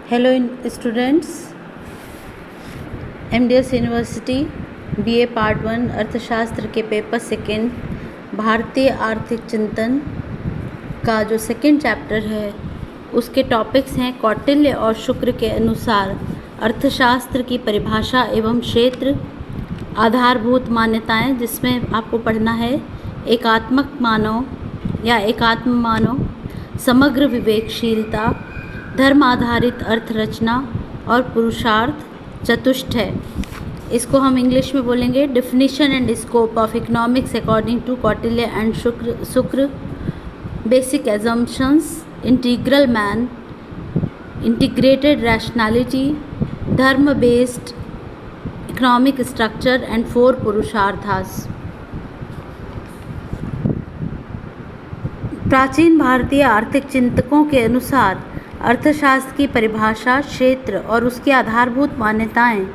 Hello students, MDS university BA part 1 अर्थशास्त्र के paper second भारतीय आर्थिक चिंतन का जो सेकेंड चैप्टर है उसके टॉपिक्स हैं कौटिल्य और शुक्र के अनुसार अर्थशास्त्र की परिभाषा एवं क्षेत्र, आधारभूत मान्यताएं, जिसमें आपको पढ़ना है एकात्मक मानव या एकात्म मानव, समग्र विवेकशीलता, धर्म आधारित अर्थ रचना और पुरुषार्थ चतुष्ट है। इसको हम इंग्लिश में बोलेंगे definition and scope of economics according to Kautilya and Shukra, basic assumptions, integral man, integrated rationality, dharma based economic structure and 4 purusharthas. प्राचीन भारतीय आर्थिक चिंतकों के अनुसार अर्थशास्त्र की परिभाषा, क्षेत्र और उसकी आधारभूत मान्यताएं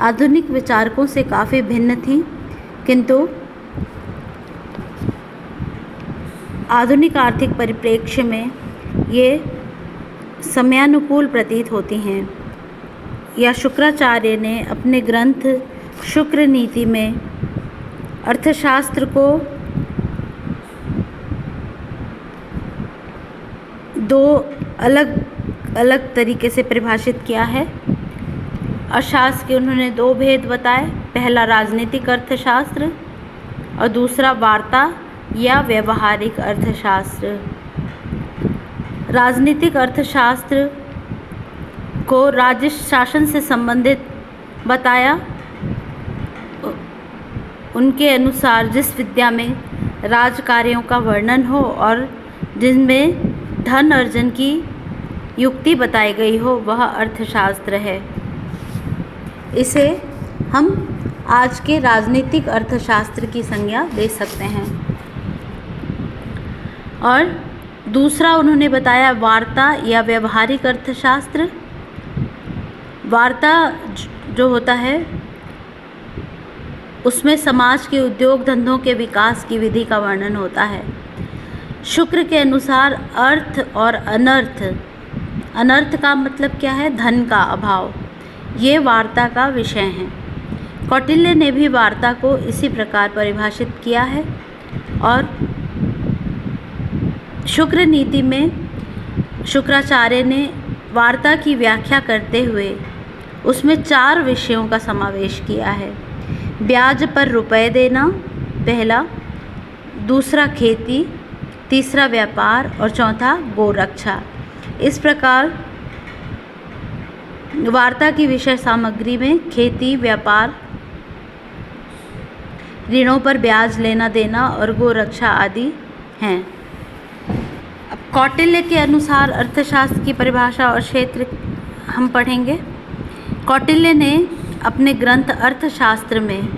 आधुनिक विचारकों से काफ़ी भिन्न थीं, किंतु आधुनिक आर्थिक परिप्रेक्ष्य में ये समयानुकूल प्रतीत होती हैं। या शुक्राचार्य ने अपने ग्रंथ शुक्र नीति में अर्थशास्त्र को 2 अलग अलग तरीके से परिभाषित किया है। अर्थशास्त्र के उन्होंने 2 भेद बताए, पहला राजनीतिक अर्थशास्त्र और दूसरा वार्ता या व्यवहारिक अर्थशास्त्र। राजनीतिक अर्थशास्त्र को राज्य शासन से संबंधित बताया। उनके अनुसार जिस विद्या में राज कार्यों का वर्णन हो और जिनमें धन अर्जन की युक्ति बताई गई हो वह अर्थशास्त्र है। इसे हम आज के राजनीतिक अर्थशास्त्र की संज्ञा दे सकते हैं। और दूसरा उन्होंने बताया वार्ता या व्यवहारिक अर्थशास्त्र। वार्ता जो होता है उसमें समाज के उद्योग धंधों के विकास की विधि का वर्णन होता है। शुक्र के अनुसार अर्थ और अनर्थ, अनर्थ का मतलब क्या है? धन का अभाव, ये वार्ता का विषय है। कौटिल्य ने भी वार्ता को इसी प्रकार परिभाषित किया है और शुक्र नीति में शुक्राचार्य ने वार्ता की व्याख्या करते हुए उसमें 4 विषयों का समावेश किया है। ब्याज पर रुपए देना पहला, दूसरा खेती, तीसरा व्यापार और चौथा गोरक्षा। इस प्रकार वार्ता की विषय सामग्री में खेती, व्यापार, ऋणों पर ब्याज लेना देना और गोरक्षा आदि हैं। अब कौटिल्य के अनुसार अर्थशास्त्र की परिभाषा और क्षेत्र हम पढ़ेंगे। कौटिल्य ने अपने ग्रंथ अर्थशास्त्र में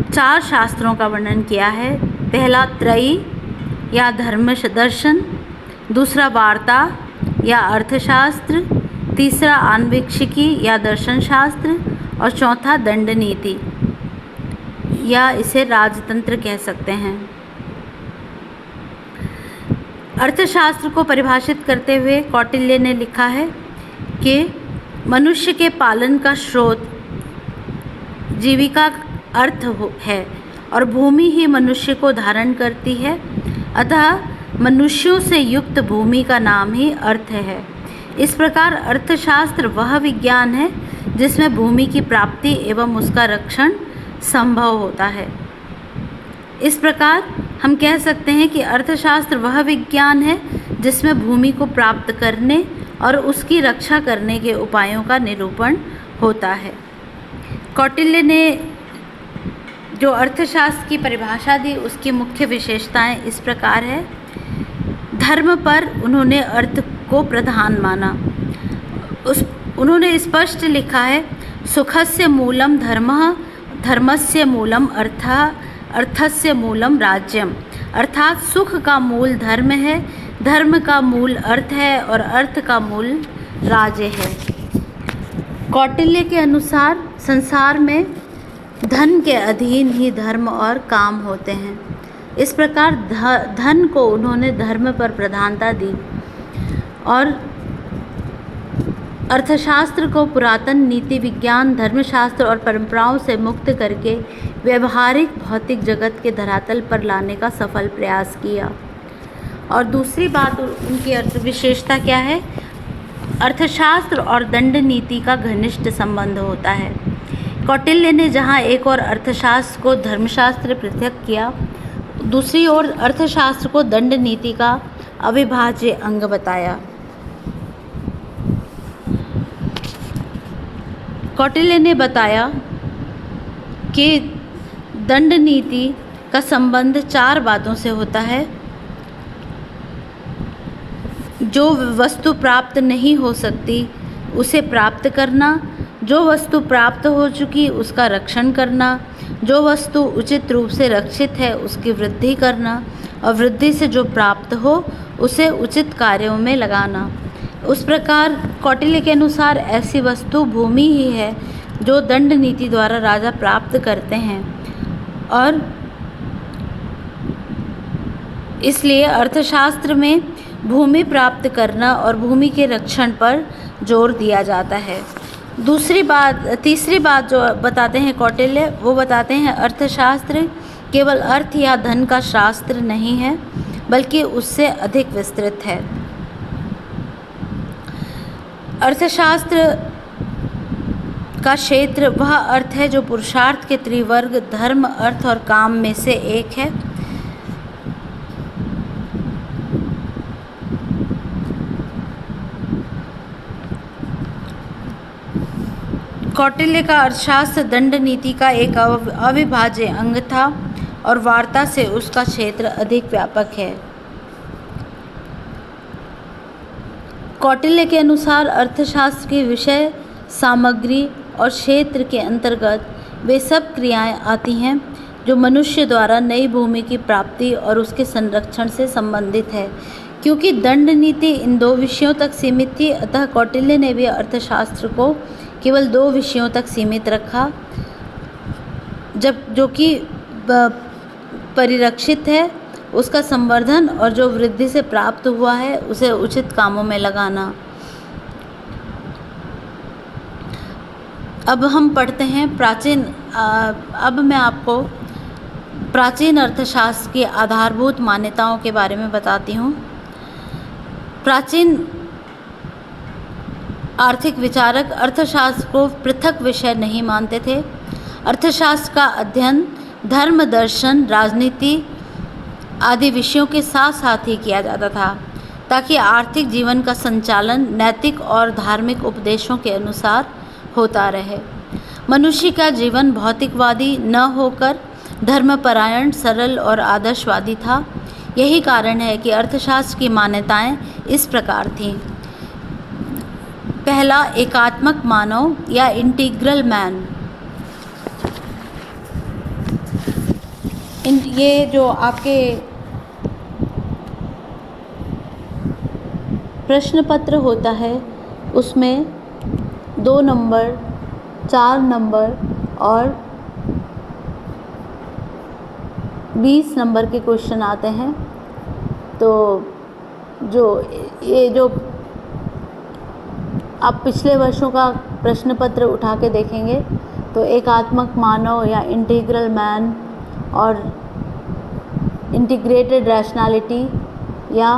4 शास्त्रों का वर्णन किया है। पहला त्रयी या धर्म दर्शन, दूसरा वार्ता या अर्थशास्त्र, तीसरा आन्वीक्षिकी या दर्शन शास्त्र और चौथा दंड नीति या इसे राजतंत्र कह सकते हैं। अर्थशास्त्र को परिभाषित करते हुए कौटिल्य ने लिखा है कि मनुष्य के पालन का स्रोत जीविका अर्थ है और भूमि ही मनुष्य को धारण करती है, अतः मनुष्यों से युक्त भूमि का नाम ही अर्थ है। इस प्रकार अर्थशास्त्र वह विज्ञान है जिसमें भूमि की प्राप्ति एवं उसका रक्षण संभव होता है। इस प्रकार हम कह सकते हैं कि अर्थशास्त्र वह विज्ञान है जिसमें भूमि को प्राप्त करने और उसकी रक्षा करने के उपायों का निरूपण होता है। कौटिल्य ने जो अर्थशास्त्र की परिभाषा दी उसकी मुख्य विशेषताएं इस प्रकार है। धर्म पर उन्होंने अर्थ को प्रधान माना। उन्होंने स्पष्ट लिखा है सुखस्य मूलम धर्मः, धर्मस्य मूलम अर्थः, अर्थस्य मूलम राज्यम। अर्थात सुख का मूल धर्म है, धर्म का मूल अर्थ है और अर्थ का मूल राज्य है। कौटिल्य के अनुसार संसार में धन के अधीन ही धर्म और काम होते हैं। इस प्रकार धन को उन्होंने धर्म पर प्रधानता दी और अर्थशास्त्र को पुरातन नीति विज्ञान, धर्मशास्त्र और परंपराओं से मुक्त करके व्यवहारिक भौतिक जगत के धरातल पर लाने का सफल प्रयास किया। और दूसरी बात उनकी अर्थ विशेषता क्या है? अर्थशास्त्र और दंड नीति का घनिष्ठ संबंध होता है। कौटिल्य ने जहाँ एक और अर्थशास्त्र को धर्मशास्त्र पृथक किया, दूसरी ओर अर्थशास्त्र को दंड नीति का अविभाज्य अंग बताया। कौटिल्य ने बताया कि दंड नीति का संबंध 4 बातों से होता है। जो वस्तु प्राप्त नहीं हो सकती उसे प्राप्त करना, जो वस्तु प्राप्त हो चुकी उसका रक्षण करना, जो वस्तु उचित रूप से रक्षित है उसकी वृद्धि करना, और वृद्धि से जो प्राप्त हो उसे उचित कार्यों में लगाना। उस प्रकार कौटिल्य के अनुसार ऐसी वस्तु भूमि ही है जो दंड नीति द्वारा राजा प्राप्त करते हैं, और इसलिए अर्थशास्त्र में भूमि प्राप्त करना और भूमि के रक्षण पर जोर दिया जाता है। तीसरी बात जो बताते हैं कौटिल्य, वो बताते हैं अर्थशास्त्र केवल अर्थ या धन का शास्त्र नहीं है, बल्कि उससे अधिक विस्तृत है। अर्थशास्त्र का क्षेत्र वह अर्थ है जो पुरुषार्थ के त्रिवर्ग धर्म, अर्थ और काम में से एक है। कौटिल्य का अर्थशास्त्र दंड नीति का एक अविभाज्य अंग था और वार्ता से उसका क्षेत्र अधिक व्यापक है। कौटिल्य के अनुसार अर्थशास्त्र के विषय, सामग्री और क्षेत्र के अंतर्गत वे सब क्रियाएं आती हैं जो मनुष्य द्वारा नई भूमि की प्राप्ति और उसके संरक्षण से संबंधित है। क्योंकि दंड नीति इन 2 विषयों तक सीमित थी, अतः कौटिल्य ने भी अर्थशास्त्र को केवल 2 विषयों तक सीमित रखा, जो कि परिरक्षित है उसका संवर्धन और जो वृद्धि से प्राप्त हुआ है उसे उचित कामों में लगाना। अब हम पढ़ते हैं अब मैं आपको प्राचीन अर्थशास्त्र की आधारभूत मान्यताओं के बारे में बताती हूँ। प्राचीन आर्थिक विचारक अर्थशास्त्र को पृथक विषय नहीं मानते थे। अर्थशास्त्र का अध्ययन धर्म, दर्शन, राजनीति आदि विषयों के साथ साथ ही किया जाता था, ताकि आर्थिक जीवन का संचालन नैतिक और धार्मिक उपदेशों के अनुसार होता रहे। मनुष्य का जीवन भौतिकवादी न होकर धर्मपरायण, सरल और आदर्शवादी था। यही कारण है कि अर्थशास्त्र की मान्यताएं इस प्रकार थीं। पहला, एकात्मक मानव या इंटीग्रल मैन। ये जो आपके प्रश्न पत्र होता है उसमें 2 नंबर, 4 नंबर और 20 नंबर के क्वेश्चन आते हैं। तो जो आप पिछले वर्षों का प्रश्न पत्र उठा के देखेंगे तो एकात्मक मानव या इंटीग्रल मैन और इंटीग्रेटेड रैशनैलिटी या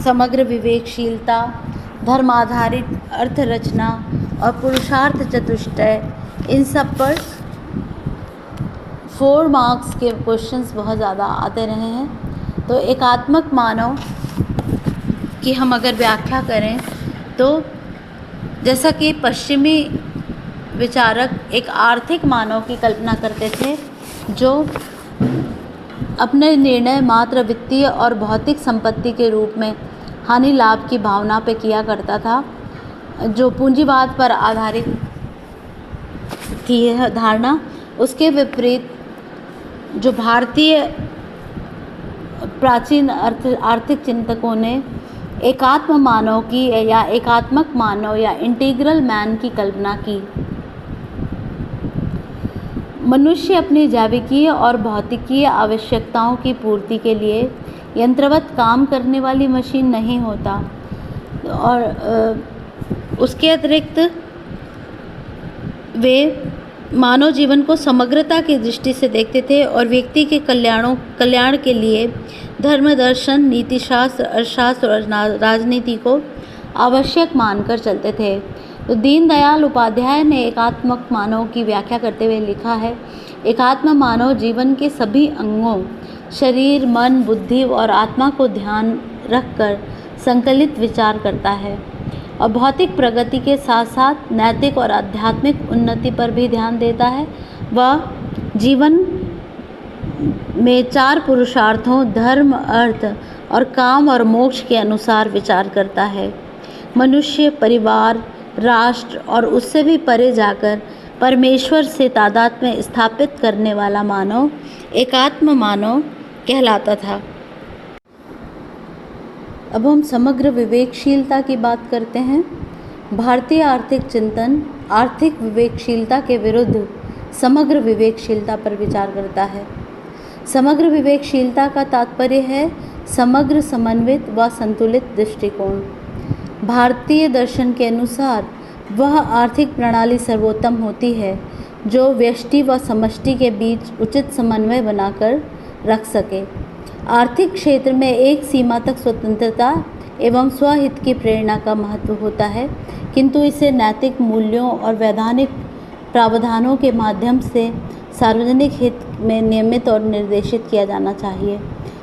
समग्र विवेकशीलता, धर्म आधारित अर्थ रचना और पुरुषार्थ चतुष्टय, इन सब पर 4 मार्क्स के क्वेश्चंस बहुत ज़्यादा आते रहे हैं। तो एकात्मक मानव की हम अगर व्याख्या करें तो जैसा कि पश्चिमी विचारक एक आर्थिक मानव की कल्पना करते थे जो अपने निर्णय मात्र वित्तीय और भौतिक संपत्ति के रूप में हानि लाभ की भावना पे किया करता था, जो पूंजीवाद पर आधारित थी यह धारणा। उसके विपरीत जो भारतीय प्राचीन आर्थिक चिंतकों ने एकात्म मानव की या एकात्मक मानव या इंटीग्रल मैन की कल्पना की। मनुष्य अपनी जैविकीय और भौतिकीय आवश्यकताओं की पूर्ति के लिए यंत्रवत काम करने वाली मशीन नहीं होता, और उसके अतिरिक्त वे मानव जीवन को समग्रता की दृष्टि से देखते थे और व्यक्ति के कल्याण के लिए धर्म, दर्शन, नीतिशास्त्र, अर्थशास्त्र और राजनीति को आवश्यक मानकर चलते थे। तो दीनदयाल उपाध्याय ने एकात्मक मानव की व्याख्या करते हुए लिखा है, एकात्म मानव जीवन के सभी अंगों शरीर, मन, बुद्धि और आत्मा को ध्यान रखकर संकलित विचार करता है और भौतिक प्रगति के साथ साथ नैतिक और आध्यात्मिक उन्नति पर भी ध्यान देता है। वह जीवन में 4 पुरुषार्थों धर्म, अर्थ और काम और मोक्ष के अनुसार विचार करता है। मनुष्य, परिवार, राष्ट्र और उससे भी परे जाकर परमेश्वर से तादात्म्य स्थापित करने वाला मानव एकात्म मानव कहलाता था। अब हम समग्र विवेकशीलता की बात करते हैं। भारतीय आर्थिक चिंतन आर्थिक विवेकशीलता के विरुद्ध समग्र विवेकशीलता पर विचार करता है। समग्र विवेकशीलता का तात्पर्य है समग्र, समन्वित व संतुलित दृष्टिकोण। भारतीय दर्शन के अनुसार वह आर्थिक प्रणाली सर्वोत्तम होती है जो व्यष्टि व समष्टि के बीच उचित समन्वय बनाकर रख सके। आर्थिक क्षेत्र में एक सीमा तक स्वतंत्रता एवं स्वहित की प्रेरणा का महत्व होता है, किंतु इसे नैतिक मूल्यों और वैधानिक प्रावधानों के माध्यम से सार्वजनिक हित में नियमित और निर्देशित किया जाना चाहिए।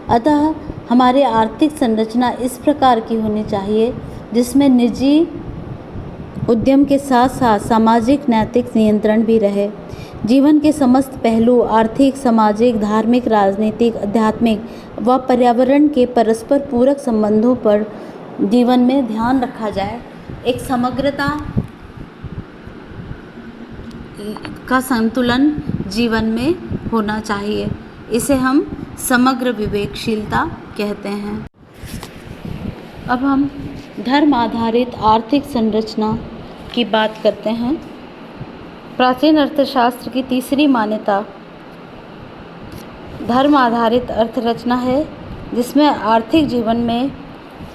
अतः हमारी आर्थिक संरचना इस प्रकार की होनी चाहिए जिसमें निजी उद्यम के साथ साथ सामाजिक नैतिक नियंत्रण भी रहे। जीवन के समस्त पहलू आर्थिक, सामाजिक, धार्मिक, राजनीतिक, आध्यात्मिक व पर्यावरण के परस्पर पूरक संबंधों पर जीवन में ध्यान रखा जाए। एक समग्रता का संतुलन जीवन में होना चाहिए। इसे हम समग्र विवेकशीलता कहते हैं। अब हम धर्म आधारित आर्थिक संरचना की बात करते हैं। प्राचीन अर्थशास्त्र की तीसरी मान्यता धर्म आधारित अर्थरचना है, जिसमें आर्थिक जीवन में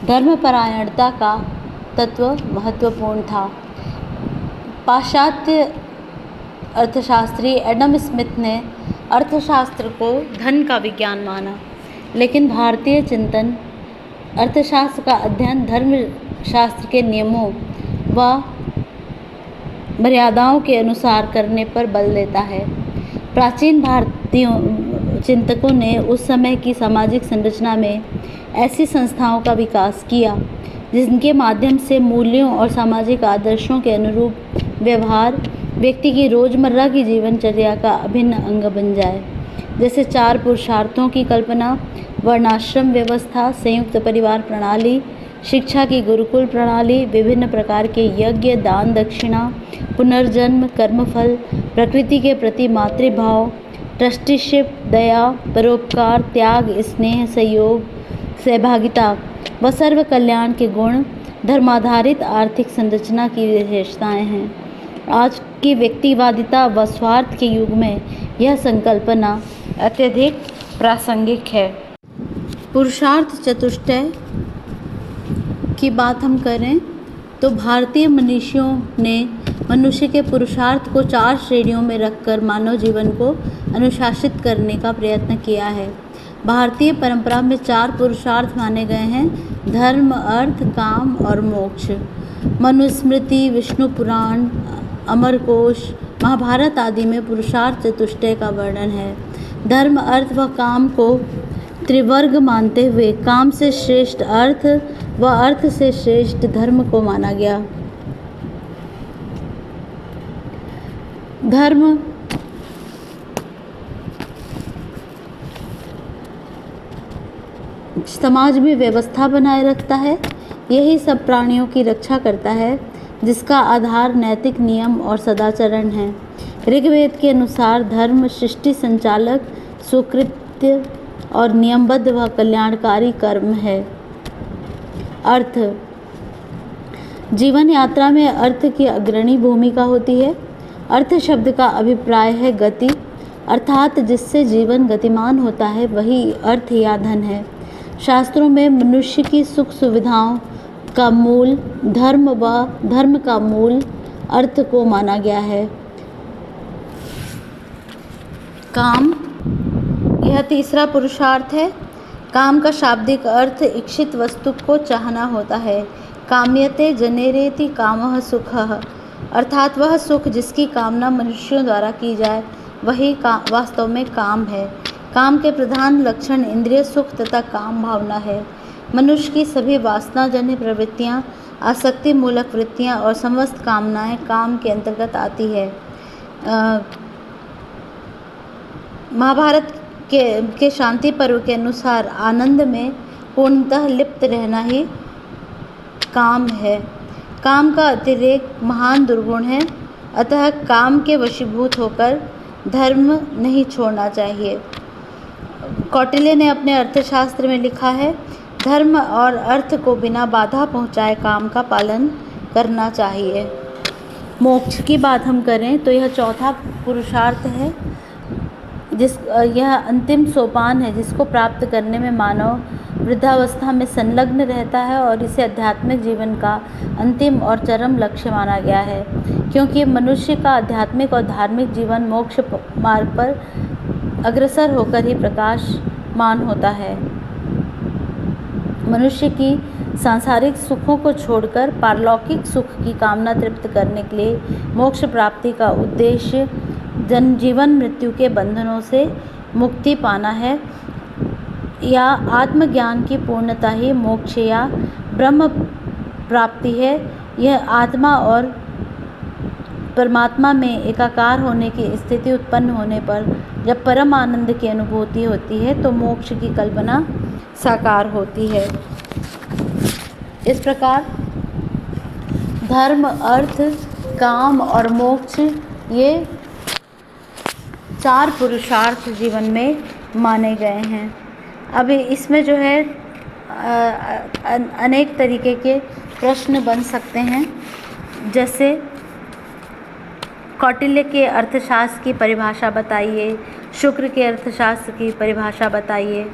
धर्मपरायणता का तत्व महत्वपूर्ण था। पाश्चात्य अर्थशास्त्री एडम स्मिथ ने अर्थशास्त्र को धन का विज्ञान माना, लेकिन भारतीय चिंतन अर्थशास्त्र का अध्ययन धर्मशास्त्र के नियमों व मर्यादाओं के अनुसार करने पर बल देता है। प्राचीन भारतीय चिंतकों ने उस समय की सामाजिक संरचना में ऐसी संस्थाओं का विकास किया जिनके माध्यम से मूल्यों और सामाजिक आदर्शों के अनुरूप व्यवहार व्यक्ति की रोज़मर्रा की जीवनचर्या का अभिन्न अंग बन जाए। जैसे 4 पुरुषार्थों की कल्पना, वर्णाश्रम व्यवस्था, संयुक्त परिवार प्रणाली, शिक्षा की गुरुकुल प्रणाली, विभिन्न प्रकार के यज्ञ, दान दक्षिणा, पुनर्जन्म, कर्मफल, प्रकृति के प्रति मातृभाव, ट्रस्टीशिप, दया, परोपकार, त्याग, स्नेह, सहयोग, सहभागिता व सर्व कल्याण के गुण धर्माधारित आर्थिक संरचना की विशेषताएं हैं। आज की व्यक्तिवादिता व स्वार्थ के युग में यह संकल्पना अत्यधिक प्रासंगिक है। पुरुषार्थ चतुष्टय की बात हम करें तो भारतीय मनीषियों ने मनुष्य के पुरुषार्थ को 4 श्रेणियों में रखकर मानव जीवन को अनुशासित करने का प्रयत्न किया है। भारतीय परंपरा में 4 पुरुषार्थ माने गए हैं: धर्म, अर्थ, काम और मोक्ष। मनुस्मृति, विष्णु पुराण, अमरकोश, महाभारत आदि में पुरुषार्थ चतुष्टय का वर्णन है। धर्म, अर्थ व काम को त्रिवर्ग मानते हुए काम से श्रेष्ठ अर्थ व अर्थ से श्रेष्ठ धर्म को माना गया। धर्म समाज में व्यवस्था बनाए रखता है। यही सब प्राणियों की रक्षा करता है, जिसका आधार नैतिक नियम और सदाचरण है। ऋग्वेद के अनुसार धर्म सृष्टि संचालक, सुकृत्य और नियमबद्ध व कल्याणकारी कर्म है। अर्थ जीवन यात्रा में अर्थ की अग्रणी भूमिका होती है। अर्थ शब्द का अभिप्राय है गति, अर्थात जिससे जीवन गतिमान होता है वही अर्थ या धन है। शास्त्रों में मनुष्य की सुख सुविधाओं का मूल धर्म व धर्म का मूल अर्थ को माना गया है। काम, यह तीसरा पुरुषार्थ है। काम का शाब्दिक अर्थ इच्छित वस्तु को चाहना होता है। काम्यते जनेरेति कामः सुखः, अर्थात वह सुख जिसकी कामना मनुष्यों द्वारा की जाए वही वास्तव में काम है। काम के प्रधान लक्षण इंद्रिय सुख तथा काम भावना है। मनुष्य की सभी वासनाजन्य प्रवृत्तियाँ, आसक्ति मूलक वृत्तियाँ और समस्त कामनाएं काम के अंतर्गत आती है। महाभारत के शांति पर्व के अनुसार आनंद में पूर्णतः लिप्त रहना ही काम है। काम का अतिरेक महान दुर्गुण है, अतः काम के वशीभूत होकर धर्म नहीं छोड़ना चाहिए। कौटिल्य ने अपने अर्थशास्त्र में लिखा है, धर्म और अर्थ को बिना बाधा पहुँचाए काम का पालन करना चाहिए। मोक्ष की बात हम करें तो यह चौथा पुरुषार्थ है, यह अंतिम सोपान है जिसको प्राप्त करने में मानव वृद्धावस्था में संलग्न रहता है और इसे आध्यात्मिक जीवन का अंतिम और चरम लक्ष्य माना गया है, क्योंकि मनुष्य का आध्यात्मिक और धार्मिक जीवन मोक्ष मार्ग पर अग्रसर होकर ही प्रकाशमान होता है। मनुष्य की सांसारिक सुखों को छोड़कर पारलौकिक सुख की कामना तृप्त करने के लिए मोक्ष प्राप्ति का उद्देश्य जीवन मृत्यु के बंधनों से मुक्ति पाना है या आत्मज्ञान की पूर्णता ही मोक्ष या ब्रह्म प्राप्ति है। यह आत्मा और परमात्मा में एकाकार होने की स्थिति उत्पन्न होने पर जब परम आनंद की अनुभूति होती है तो मोक्ष की कल्पना साकार होती है। इस प्रकार धर्म, अर्थ, काम और मोक्ष ये 4 पुरुषार्थ जीवन में माने गए हैं। अब इसमें जो है अनेक तरीके के प्रश्न बन सकते हैं, जैसे कौटिल्य के अर्थशास्त्र की परिभाषा बताइए, शुक्र के अर्थशास्त्र की परिभाषा बताइए,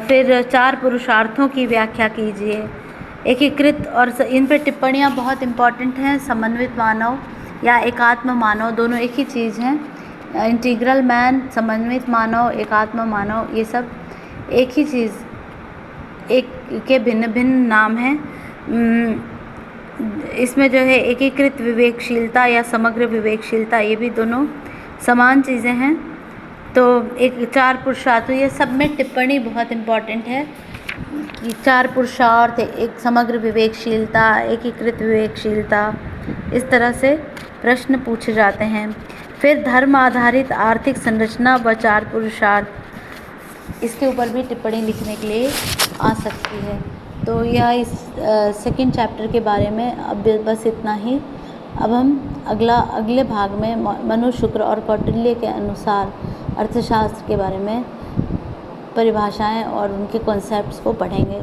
फिर 4 पुरुषार्थों की व्याख्या कीजिए, एकीकृत और इन पर टिप्पणियाँ बहुत इम्पॉर्टेंट हैं। समन्वित मानव या एकात्म मानव दोनों एक ही चीज़ हैं। इंटीग्रल मैन, समन्वित मानव, एकात्म मानव, ये सब एक ही चीज़, एक के भिन्न भिन्न नाम हैं। इसमें जो है एकीकृत विवेकशीलता या समग्र विवेकशीलता, ये भी दोनों समान चीज़ें हैं। तो एक 4 पुरुषार्थ, ये सब में टिप्पणी बहुत इम्पॉर्टेंट है कि 4 पुरुषार्थ, एक समग्र विवेकशीलता, एकीकृत विवेकशीलता, इस तरह से प्रश्न पूछे जाते हैं। फिर धर्म आधारित आर्थिक संरचना व 4 पुरुषार्थ, इसके ऊपर भी टिप्पणी लिखने के लिए आ सकती है। तो यह इस सेकंड चैप्टर के बारे में अब बस इतना ही। अब हम अगले भाग में मनु, शुक्र और कौटिल्य के अनुसार अर्थशास्त्र के बारे में परिभाषाएं और उनके कॉन्सेप्ट्स को पढ़ेंगे।